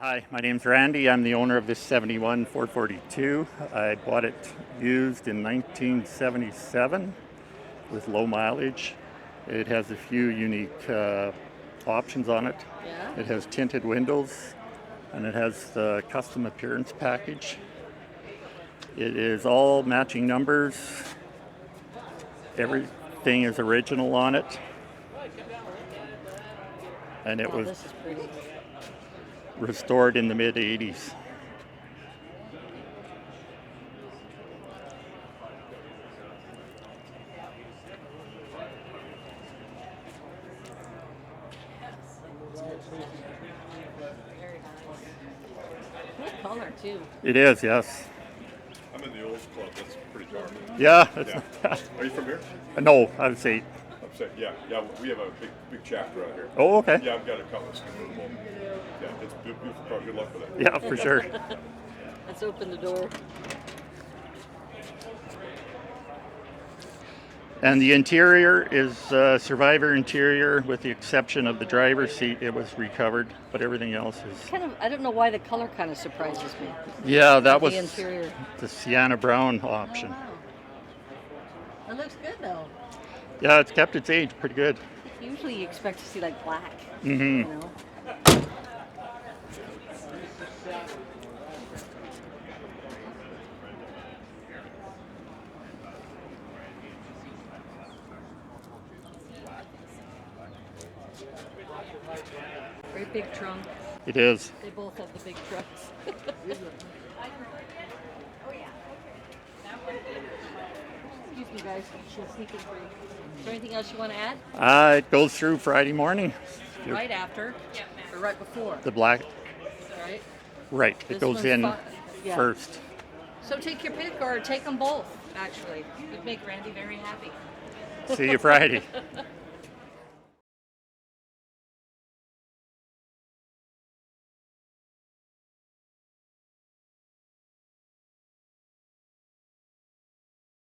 Hi, my name's Randy. I'm the owner of this 71 442. I bought it used in 1977 with low mileage. It has a few unique options on it. Yeah. It has tinted windows and it has the custom appearance package. It is all matching numbers. Everything is original on it. And it was This is pretty. restored in the mid 80s. Very nice. Good color too. It is, yes. I'm in the Olds Club. That's pretty dark. Yeah. Yeah. Are you from here? No, I would say. Upset. Yeah. Yeah. We have a big chapter out here. Oh, okay. Yeah, I've got a couple that's convertible. Yeah, it's a beautiful car. Good luck with it. Yeah, for sure. Let's open the door. And the interior is survivor interior, with the exception of the driver's seat. It was recovered, but everything else is. Kind of. I don't know why the color kind of surprises me. Yeah, that was The interior. the sienna brown option. Oh, wow. It looks good though. Yeah, it's kept its age pretty good. Usually you expect to see like black. Mm-hmm. You know. Very big trunk. It is. They both have the big trucks. Excuse me, guys. She'll sneak in for you. Is there anything else you want to add? It goes through Friday morning. Right after or right before? The black. Right. Right. It This goes one's in yeah. first. So take your pick or take them both. Actually, it'd make Randy very happy. See you Friday.